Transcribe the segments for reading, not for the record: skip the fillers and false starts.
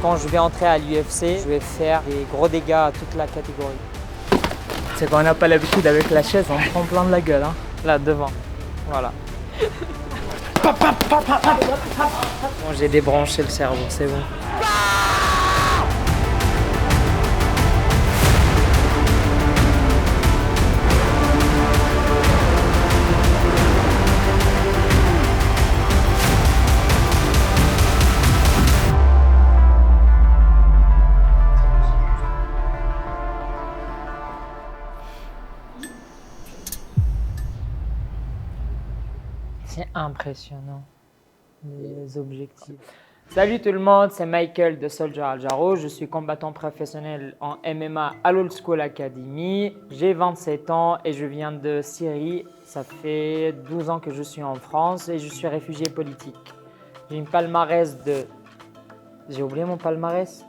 Quand je vais entrer à l'UFC, je vais faire des gros dégâts à toute la catégorie. C'est qu'on n'a pas l'habitude avec la chaise, on prend plein de la gueule. Hein. Là, devant. Voilà. Bon, j'ai débranché le cerveau, c'est bon. C'est impressionnant, les objectifs. Salut tout le monde, c'est Michael de Soldier Al Jarreau. Je suis combattant professionnel en MMA à l'Old School Academy. J'ai 27 ans et je viens de Syrie. Ça fait 12 ans que je suis en France et je suis réfugié politique. J'ai une palmarès de... J'ai oublié mon palmarès.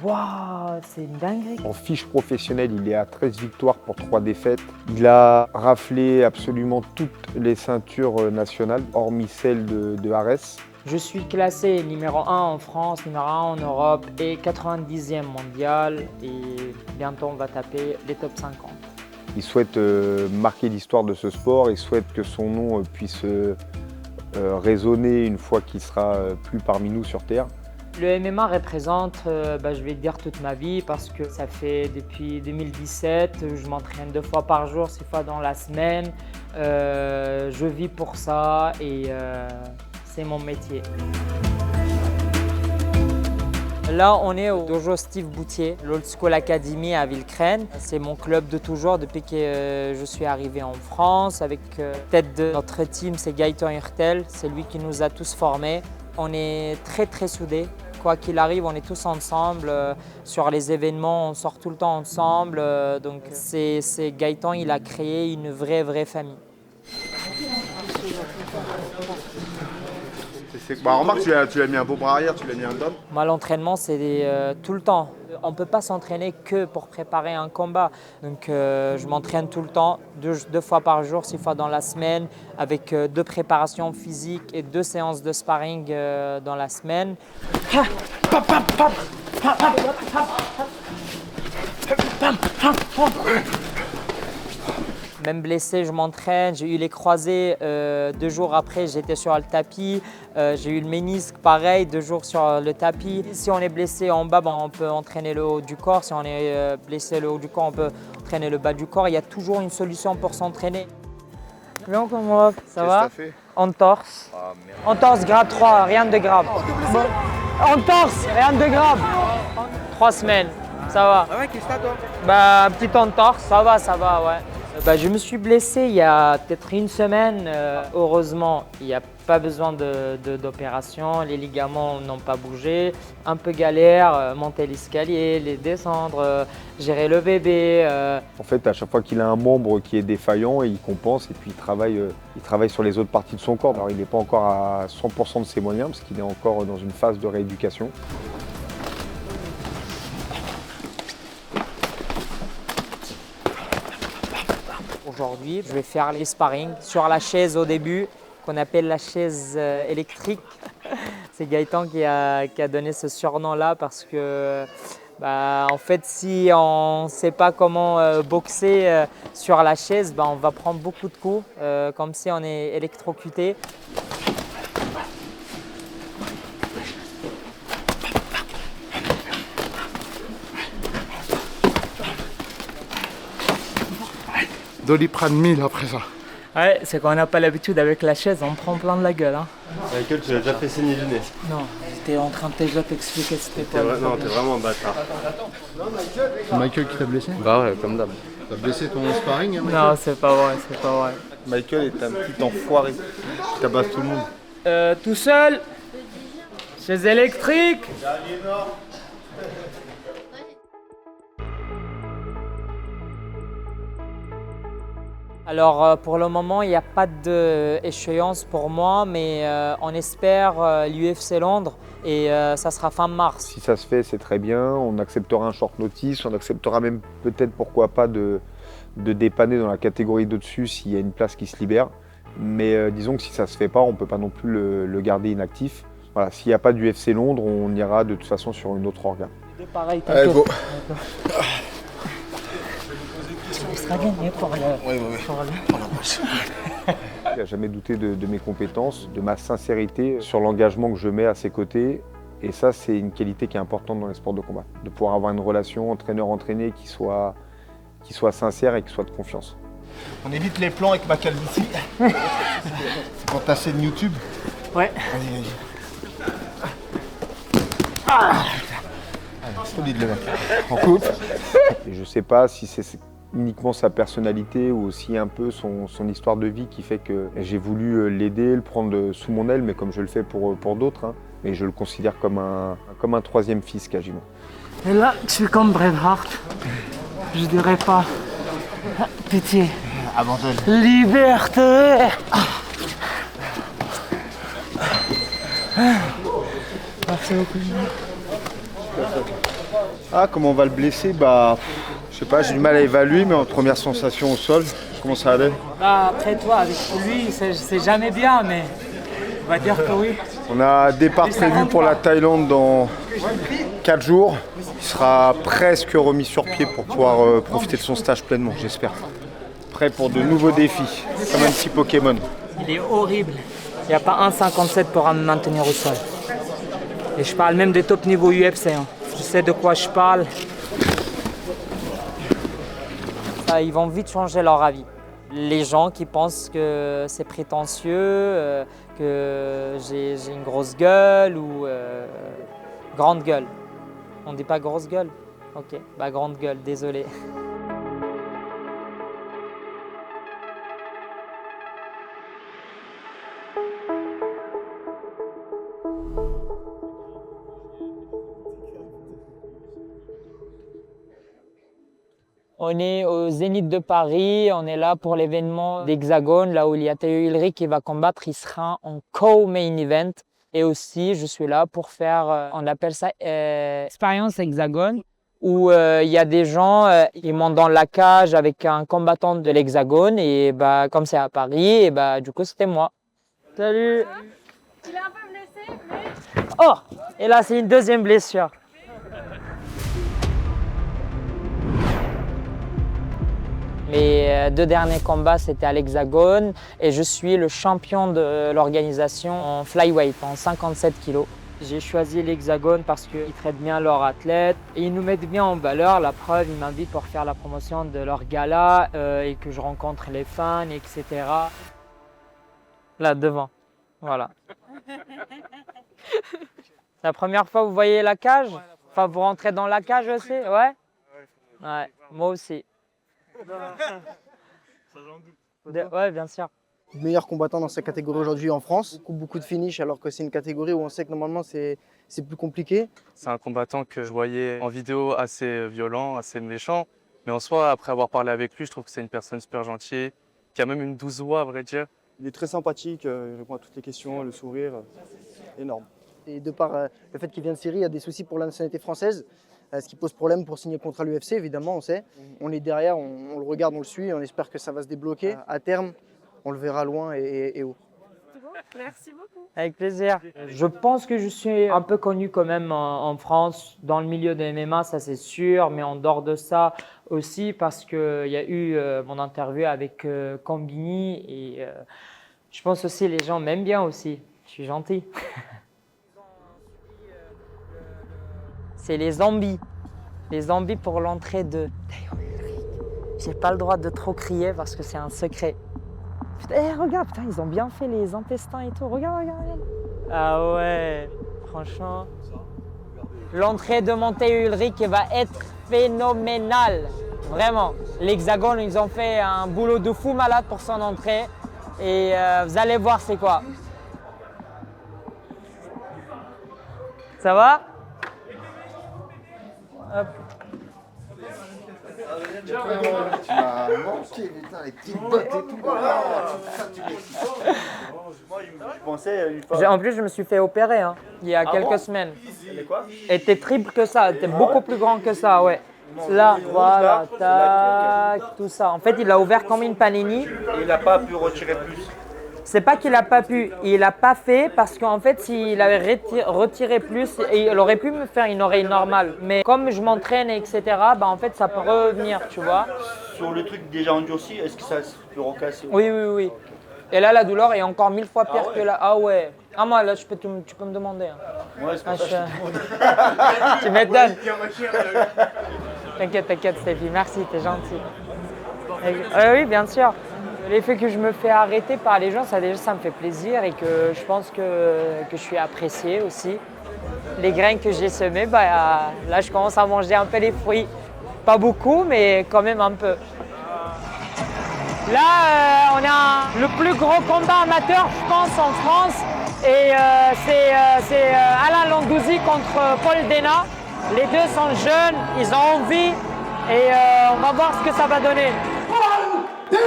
Waouh, c'est une dinguerie. En fiche professionnelle, il est à 13 victoires pour 3 défaites. Il a raflé absolument toutes les ceintures nationales, hormis celle de Ares. Je suis classé numéro 1 en France, numéro 1 en Europe et 90e mondial. Et bientôt, on va taper les top 50. Il souhaite marquer l'histoire de ce sport, il souhaite que son nom puisse résonner une fois qu'il sera plus parmi nous sur Terre. Le MMA représente, je vais dire, toute ma vie parce que ça fait depuis 2017, je m'entraîne 2 fois par jour, 6 fois dans la semaine. Je vis pour ça et c'est mon métier. Là, on est au dojo Steve Boutier, l'Old School Academy à Villecreine. C'est mon club de toujours depuis que je suis arrivé en France. Avec tête de notre team, c'est Gaëtan Hurtel, c'est lui qui nous a tous formés. On est très soudés. Quoi qu'il arrive, on est tous ensemble. Sur les événements, on sort tout le temps ensemble. Donc c'est Gaëtan, il a créé une vraie famille. Remarque, tu as mis un beau bras arrière, tu l'as mis un dom. Moi, l'entraînement, c'est tout le temps. On ne peut pas s'entraîner que pour préparer un combat. Donc, je m'entraîne tout le temps, 2 fois par jour, 6 fois dans la semaine, avec 2 préparations physiques et 2 séances de sparring dans la semaine. Même blessé, je m'entraîne. J'ai eu les croisés 2 jours après, j'étais sur le tapis. J'ai eu le ménisque, pareil, 2 jours sur le tapis. Si on est blessé en bas, on peut entraîner le haut du corps. Si on est blessé le haut du corps, on peut entraîner le bas du corps. Il y a toujours une solution pour s'entraîner. Viens qu'on va, ça va? Entorse. Ah, merde. Entorse grade 3, rien de grave. Entorse, rien de grave. 3 semaines, ça va. Ah ouais, qu'est-ce que t'as toi? Petite entorse, ça va, ouais. Je me suis blessé il y a peut-être une semaine. Heureusement, il n'y a pas besoin d'opération. Les ligaments n'ont pas bougé. Un peu galère, monter l'escalier, les descendre, gérer le bébé. En fait, à chaque fois qu'il a un membre qui est défaillant, il compense et puis il travaille sur les autres parties de son corps. Alors, il n'est pas encore à 100% de ses moyens parce qu'il est encore dans une phase de rééducation. Aujourd'hui, je vais faire les sparring sur la chaise au début, qu'on appelle la chaise électrique. C'est Gaëtan qui a donné ce surnom-là parce que, en fait, si on ne sait pas comment boxer sur la chaise, on va prendre beaucoup de coups, comme si on est électrocuté. Doliprane 1000 après ça. Ouais, c'est qu'on n'a pas l'habitude avec la chaise, on prend plein de la gueule. Hein. Michael, tu l'as déjà fait saigner du nez. Non, j'étais en train de déjà t'expliquer c'était quoi. Non, t'es vraiment un bâtard. C'est Michael qui t'a blessé? Bah ouais, comme d'hab. T'as blessé ton sparring, hein, Michael? Non, c'est pas vrai. Michael est un petit enfoiré qui tabasse tout le monde. Tout seul, chaise électrique. Alors pour le moment, il n'y a pas d'échéance pour moi, mais on espère l'UFC Londres et ça sera fin mars. Si ça se fait, c'est très bien. On acceptera un short notice, on acceptera même peut-être, pourquoi pas, de dépanner dans la catégorie d'au-dessus s'il y a une place qui se libère. Mais disons que si ça ne se fait pas, on ne peut pas non plus le garder inactif. Voilà, s'il n'y a pas d'UFC Londres, on ira de toute façon sur une autre organe. Pareil, Allez, go. Il sera gagné pour le... Il n'a jamais douté de mes compétences, de ma sincérité sur l'engagement que je mets à ses côtés. Et ça, c'est une qualité qui est importante dans les sports de combat. De pouvoir avoir une relation entraîneur-entraîné qui soit sincère et qui soit de confiance. On évite les plans avec ma calvitie. C'est pour ta chaîne YouTube. Ouais. Vas-y. Ah, solide le mec. En coupe. Et je ne sais pas si c'est uniquement sa personnalité ou aussi un peu son histoire de vie qui fait que j'ai voulu l'aider, le prendre sous mon aile, mais comme je le fais pour d'autres. Hein. Et je le considère comme un troisième fils quasiment. Et là, je suis comme Bret Hart. Je dirais pas pitié. Abandonne. Liberté. Merci beaucoup. Ah, comment on va le blesser? Bah, je sais pas, j'ai du mal à évaluer, mais en première sensation au sol, comment ça allait? Bah, après toi, avec lui, c'est jamais bien, mais on va dire que oui. On a un départ prévu pour la Thaïlande dans 4 jours. Il sera presque remis sur pied pour pouvoir profiter de son stage pleinement, j'espère. Prêt pour de nouveaux défis, comme un petit Pokémon. Il est horrible. Il n'y a pas 1,57 pour me maintenir au sol. Et je parle même des top niveaux UFC. Hein. Je sais de quoi je parle. Ça, ils vont vite changer leur avis. Les gens qui pensent que c'est prétentieux, que j'ai une grosse gueule ou grande gueule. On dit pas grosse gueule? Ok, bah grande gueule, désolé. On est au Zénith de Paris, on est là pour l'événement d'Hexagone, là où il y a Théo Ulrich qui va combattre, il sera en co-main event. Et aussi, je suis là pour faire, on appelle ça expérience Hexagone, où il y a des gens, ils montent dans la cage avec un combattant de l'Hexagone, et bah, comme c'est à Paris, et bah, du coup c'était moi. Salut. Il est un peu blessé, mais... Oh, et là c'est une deuxième blessure. Mes 2 derniers combats, c'était à l'Hexagone et je suis le champion de l'organisation en flyweight, en 57 kg. J'ai choisi l'Hexagone parce qu'ils traitent bien leurs athlètes et ils nous mettent bien en valeur. La preuve, ils m'invitent pour faire la promotion de leur gala et que je rencontre les fans, etc. Là, devant. Voilà. C'est la première fois que vous voyez la cage? Enfin, vous rentrez dans la cage aussi? Ouais? Ouais, moi aussi. Ouais, bien sûr. Meilleur combattant dans sa catégorie aujourd'hui en France. Beaucoup de finish alors que c'est une catégorie où on sait que normalement c'est plus compliqué. C'est un combattant que je voyais en vidéo assez violent, assez méchant. Mais en soi, après avoir parlé avec lui, je trouve que c'est une personne super gentille, qui a même une douce voix à vrai dire. Il est très sympathique, il répond à toutes les questions, le sourire, énorme. Et de par le fait qu'il vient de Syrie, il y a des soucis pour la nationalité française. Ce qui pose problème pour signer contre l'UFC, évidemment, on sait. On est derrière, on le regarde, on le suit, on espère que ça va se débloquer. À terme, on le verra loin et haut. Merci beaucoup. Avec plaisir. Je pense que je suis un peu connu quand même en France, dans le milieu de MMA, ça c'est sûr, mais en dehors de ça aussi parce qu'il y a eu mon interview avec Combini et je pense aussi les gens m'aiment bien aussi. Je suis gentil. C'est les zombies. Les zombies pour l'entrée de Théo Ulrich. J'ai pas le droit de trop crier parce que c'est un secret. Putain, regarde, putain, ils ont bien fait les intestins et tout. Regarde, regarde, regarde. Ah ouais, franchement. L'entrée de mon Théo Ulrich va être phénoménale. Vraiment. L'Hexagone, ils ont fait un boulot de fou malade pour son entrée. Et vous allez voir c'est quoi. Ça va? Hop. Tu m'as manqué, putain, les petites bottes et tout. Je pensais une fois. En plus, je me suis fait opérer il y a quelques semaines. Et t'es triple que ça, t'es beaucoup plus grand que ça, ouais. Là, voilà, tac, tout ça. En fait, il a ouvert comme une panini. Et il n'a pas pu retirer plus. C'est pas qu'il a pas pu, il a pas fait parce qu'en fait, s'il avait retiré plus, il aurait pu me faire une oreille normale. Mais comme je m'entraîne, etc., bah en fait, ça peut revenir, tu vois. Sur le truc déjà endurci, est-ce que ça peut recasser? Oui, oui, oui. Et là, la douleur est encore 1000 fois pire que là. Ah ouais. Ah moi, là, tu peux me demander. Hein. Ouais, c'est pour ça que je te demande. Tu m'étonnes. T'inquiète, t'inquiète, Stéphie. Merci, t'es gentil. Oui, bien sûr. L'effet que je me fais arrêter par les gens, ça déjà, ça me fait plaisir et que je pense que je suis apprécié aussi. Les graines que j'ai semées, bah, là, je commence à manger un peu les fruits. Pas beaucoup, mais quand même un peu. Là, on a le plus gros combat amateur, je pense, en France. Et c'est Alain Landouzi contre Paul Dena. Les deux sont jeunes, ils ont envie. Et on va voir ce que ça va donner. Paul Dena !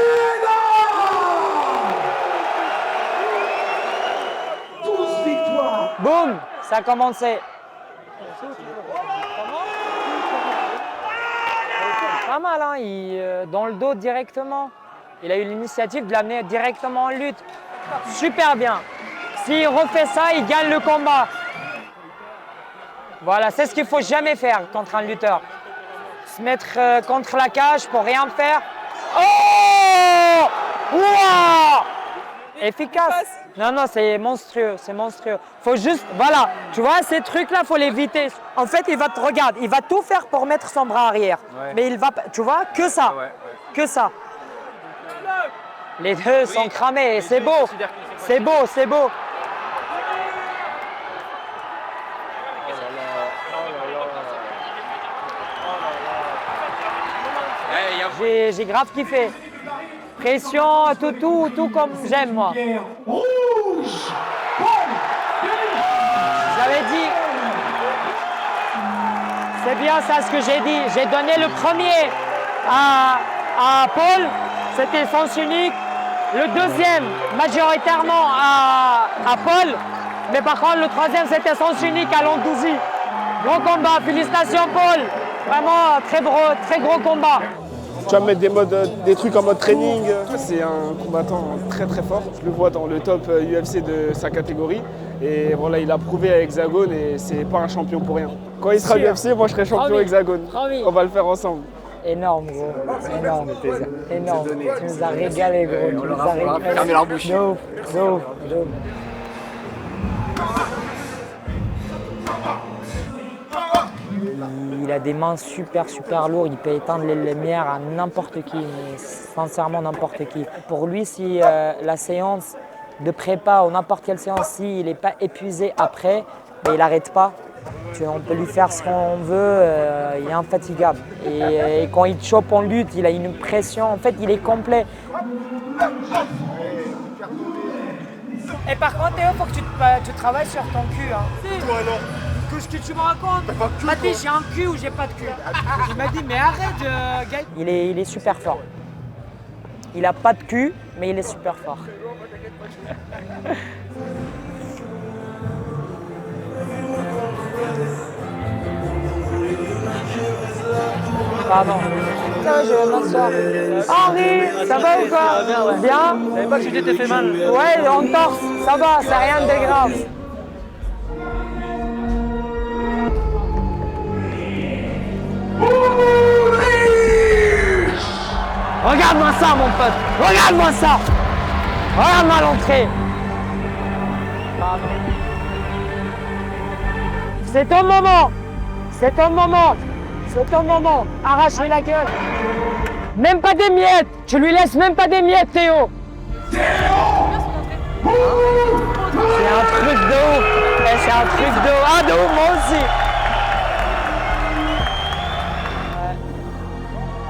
12 victoires. Boum, ça a commencé. Pas mal, hein, dans le dos directement. Il a eu l'initiative de l'amener directement en lutte. Super bien. S'il refait ça, il gagne le combat. Voilà, c'est ce qu'il ne faut jamais faire contre un lutteur. Se mettre contre la cage pour rien faire. Oh! Wow! Efficace. Non, non, c'est monstrueux, c'est monstrueux. Faut juste, voilà, tu vois, ces trucs-là, faut les éviter. En fait, il va te regarder, il va tout faire pour mettre son bras arrière. Ouais. Mais il va, tu vois, que ça, que ça. Les deux sont cramés, c'est beau, c'est beau, c'est beau. J'ai grave kiffé. Pression, tout comme j'aime moi. J'avais dit, c'est bien ça ce que j'ai dit. J'ai donné le premier à Paul, c'était sens unique. Le deuxième, majoritairement à Paul. Mais par contre, le troisième, c'était sens unique à Landouzi. Gros combat, félicitations Paul. Vraiment, très gros combat. Tu vas me mettre des trucs en mode training. C'est un combattant très très fort. Je le vois dans le top UFC de sa catégorie. Et voilà, il a prouvé à Hexagone et c'est pas un champion pour rien. Quand il sera UFC, moi je serai champion Hexagone. On va le faire ensemble. Énorme gros, énorme, énorme. Tu nous as régalé gros, tu nous as régalé. Fermez leur bouche. Il a des mains super lourdes, il peut éteindre les lumières à n'importe qui, mais sincèrement n'importe qui. Pour lui, si la séance de prépa ou n'importe quelle séance, s'il n'est pas épuisé après, ben, il n'arrête pas. On peut lui faire ce qu'on veut, il est infatigable. Et quand il te chope en lutte, il a une pression, en fait il est complet. Et par contre Théo, il faut que tu travailles sur ton cul. Hein. Toi alors? Qu'est-ce que tu me racontes? Il m'a dit j'ai un cul ou j'ai pas de cul. Il m'a dit mais arrête Gaël. Il est super fort. Il a pas de cul, mais il est super fort. Pardon. Ça va, je vais m'asseoir. Henri, ça va ou quoi? Bien, ouais. Bien? Je savais pas que tu t'étais fait mal. Ouais, en torse, ça va, c'est rien de grave. Regarde-moi ça, mon pote. Regarde-moi ça. Regarde-moi l'entrée. Pardon. C'est ton moment. C'est ton moment. C'est ton moment. Arrache-lui la gueule. Même pas des miettes. Tu lui laisses même pas des miettes, Théo. C'est un truc de ouf. C'est un truc de ouf. Ah, de ouf, moi aussi.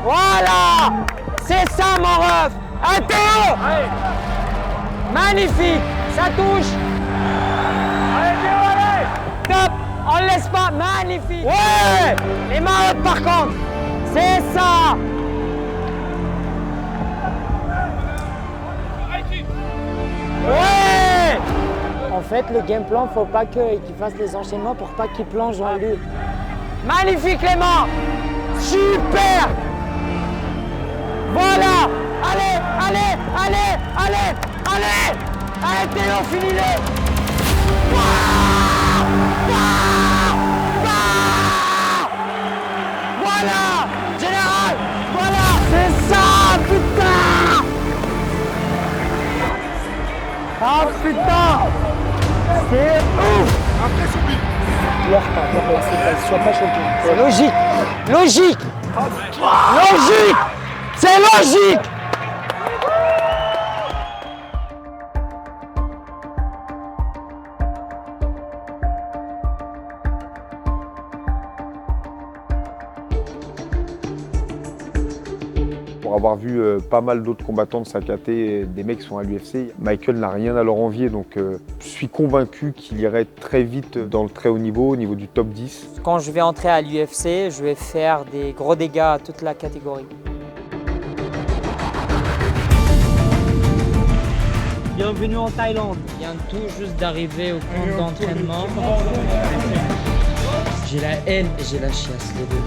Voilà. C'est ça, mon ref. Ah, Théo. Magnifique. Ça touche. Allez, Théo, allez. Top. On ne laisse pas, magnifique. Ouais. Les mains hautes par contre. C'est ça. Ouais. En fait, le game plan, faut pas qu'il fasse des enchaînements pour pas qu'il plonge en lui. Magnifique les mains. Super. Voilà. Allez, allez, allez, allez, allez. Allez Théo, finis-le. Voilà, général, voilà, c'est ça, putain. Ah putain, c'est ouf. Pleure pas, sois pas choqué. C'est logique, logique, logique, c'est logique. Pour avoir vu pas mal d'autres combattants de sa caté, des mecs qui sont à l'UFC, Michael n'a rien à leur envier, donc je suis convaincu qu'il irait très vite dans le très haut niveau, au niveau du top 10. Quand je vais entrer à l'UFC, je vais faire des gros dégâts à toute la catégorie. Bienvenue en Thaïlande. Je viens tout juste d'arriver au camp d'entraînement. J'ai la haine et j'ai la chiasse, les deux.